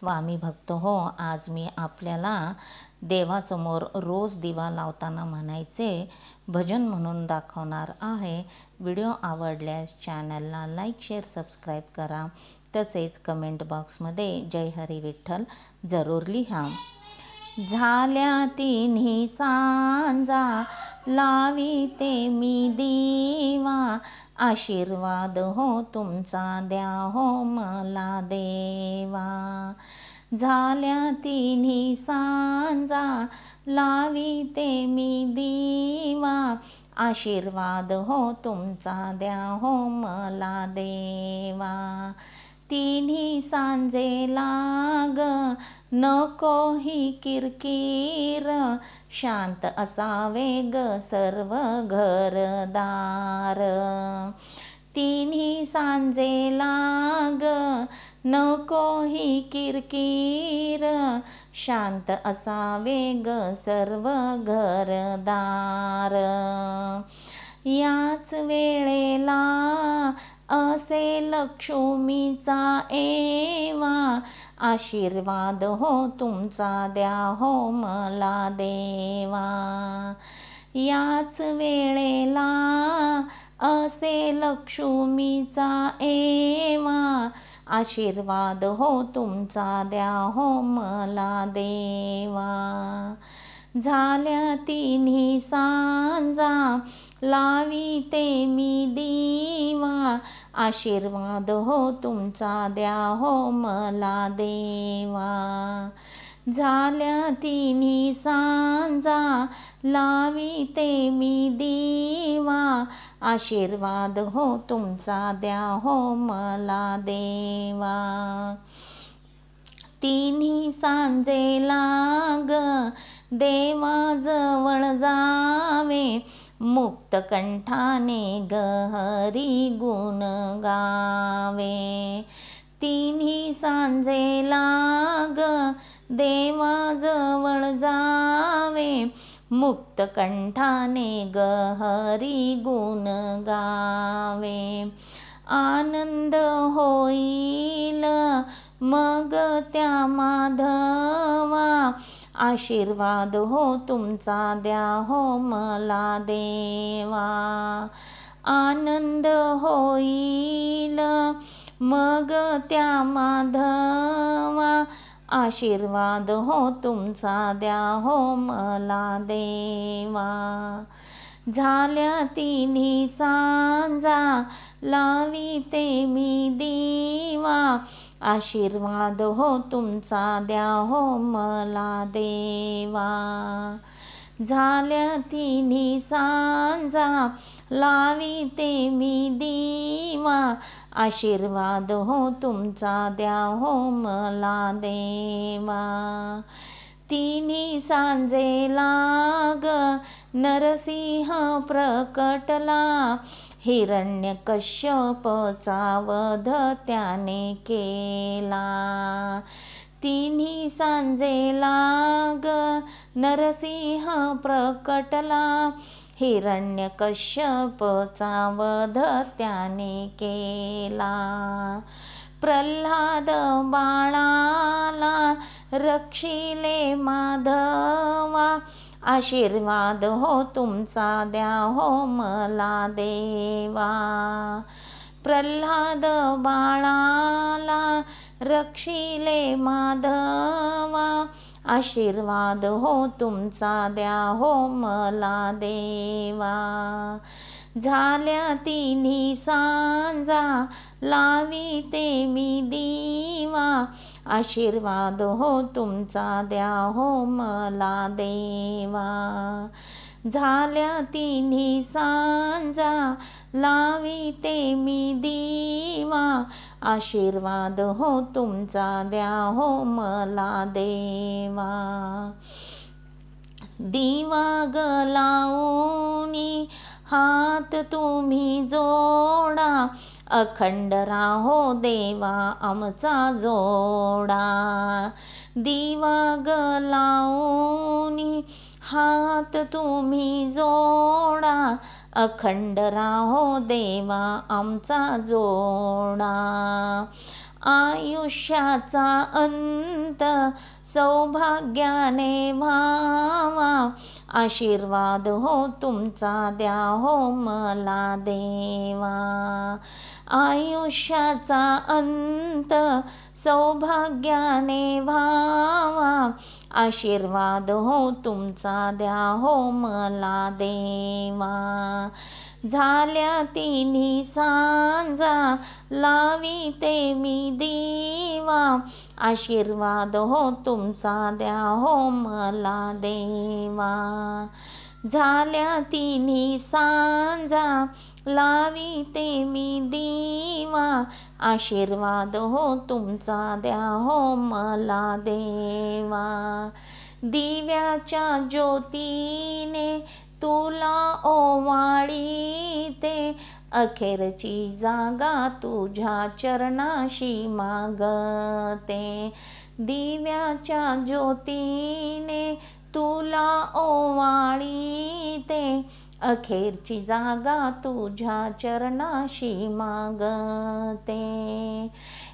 स्वामी भक्त हो, आज मी आपल्याला देवासमोर रोज दिवा लावताना म्हणायचे भजन म्हणून दाखवणार आहे. व्हिडिओ आवडल्यास चॅनलला लाईक, शेअर, सबस्क्राईब करा. तसेच कमेंट बॉक्समध्ये जय हरी विठ्ठल जरूर लिहा. झाल्या तिन्ही सांजा लाविते मी दिवा, आशीर्वाद हो तुमचा द्या हो मला देवा. झाल्या तिन्ही सांजा लाविते मी दिवा, आशीर्वाद हो तुमचा द्या हो मला देवा. तिन्ही सांजे लाग नको ही किरकिर, शांत असावे ग सर्व घरदार. तिन्ही सांजे लाग नको ही किरकिर, शांत असावे ग सर्व घरदार. याच वेळेला असे लक्ष्मीचा एवा, आशीर्वाद हो तुमचा द्या हो मला देवा. याच वेळेला असे लक्ष्मीचा एवा, आशीर्वाद हो तुमचा द्या हो मला देवा. झाल्या तिन्ही सांजा लाविते मी दिवा, आशीर्वाद हो तुमचा द्या हो मला देवा. झाल्या तिन्ही सांजा लाविते मी दिवा, आशीर्वाद हो तुमचा द्या हो मला देवा. तिन्ही सांजे लाग देवाजवळ जावे, मुक्त कंठाने गहरी गुण गावे. तिन्ही सांजे लाग देवाजवळ जावे, मुक्त कंठाने गहरी गुण गावे. आनंद होईल मग त्या माधवा, आशीर्वाद हो तुमचा द्या हो मला देवा. आनंद होईल मग त्या माधवा, आशीर्वाद हो तुमचा द्या हो मला देवा. झाल्या तिन्ही सांजा लाविते मी दिवा, आशीर्वाद हो तुमचा द्या हो मला देवा. झाल्या तिन्ही सांजा लाविते मी दिवा, आशीर्वाद हो तुमचा द्या हो मला देवा. तिन्ही सांजे लाग नरसिंह प्रकटला, हिरण्यकश्यपचा वध त्याने केला. तिन्ही सांजे लाग नरसिंह प्रकटला, हिरण्यकश्यपचा वध त्याने केला. प्रल्हाद बाळाला रक्षिले माधवा, आशीर्वाद हो तुमचा द्या हो मला देवा. प्रल्हाद बाळाला रक्षिले माधवा, आशीर्वाद हो तुमचा द्या हो मला देवा. झाल्या तिन्ही सांजा लाविते मी दिवा, आशीर्वाद हो तुमचा द्या हो मला देवा. झाल्या तिन्ही सांजा लाविते मी दिवा, आशीर्वाद हो तुमचा द्या हो मला देवा. दिवा ग लावूनी हात तुम्ही जोडा, अखंड राहो देवा आमचा जोडा. दिवा ग लावूनी हात तुम्ही जोडा, अखंड राहो देवा आमचा जोडा. आयुष्याचा अंत सौभाग्याने व्हावा, आशीर्वाद हो तुमचा द्या हो मला देवा. आयुष्याचा अंत सौभाग्याने व्हावा, आशीर्वाद हो तुमचा द्या हो मला देवा. झाल्या तिन्ही सांजा लाविते मी दिवा, आशीर्वाद हो तुमचा द्या हो मला देवा. झाल्या तिन्ही सांजा लाविते मी दिवा, आशीर्वाद हो तुमचा द्या हो मला देवा. दिव्याच्या ज्योतीने तुला ओवाळीते, अखेरची जागा तुझ्या चरणाशी मागते. दिव्याच्या ज्योतीने तुला ओवाळीते, अखेरची जागा तुझ्या चरणाशी मागते.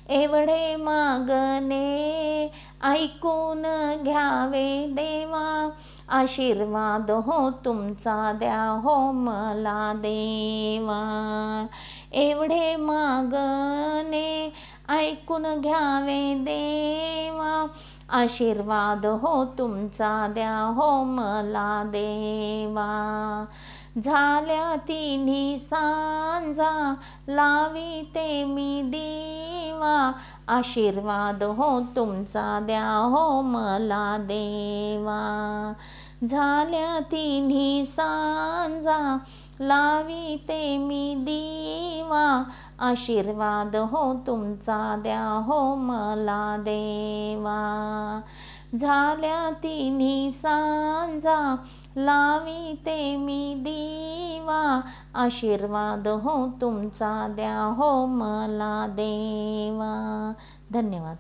एवढे मागणे ऐकून घ्यावे देवा, आशीर्वाद हो तुमचा द्या हो मला देवा. एवढे मागणे ऐकून घ्यावे देवा, आशीर्वाद हो तुमचा द्या हो मला देवा. झाल्या तिन्ही सांजा लाविते मी दिवा, आशीर्वाद हो तुमचा द्या हो मला देवा. झाल्या तिन्ही सांजा लाविते मी दिवा, आशीर्वाद हो तुमचा द्या हो मला देवा. झाल्या तिन्ही सांजा लाविते मी दिवा, आशीर्वाद हो तुमचा द्या हो मला देवा. धन्यवाद.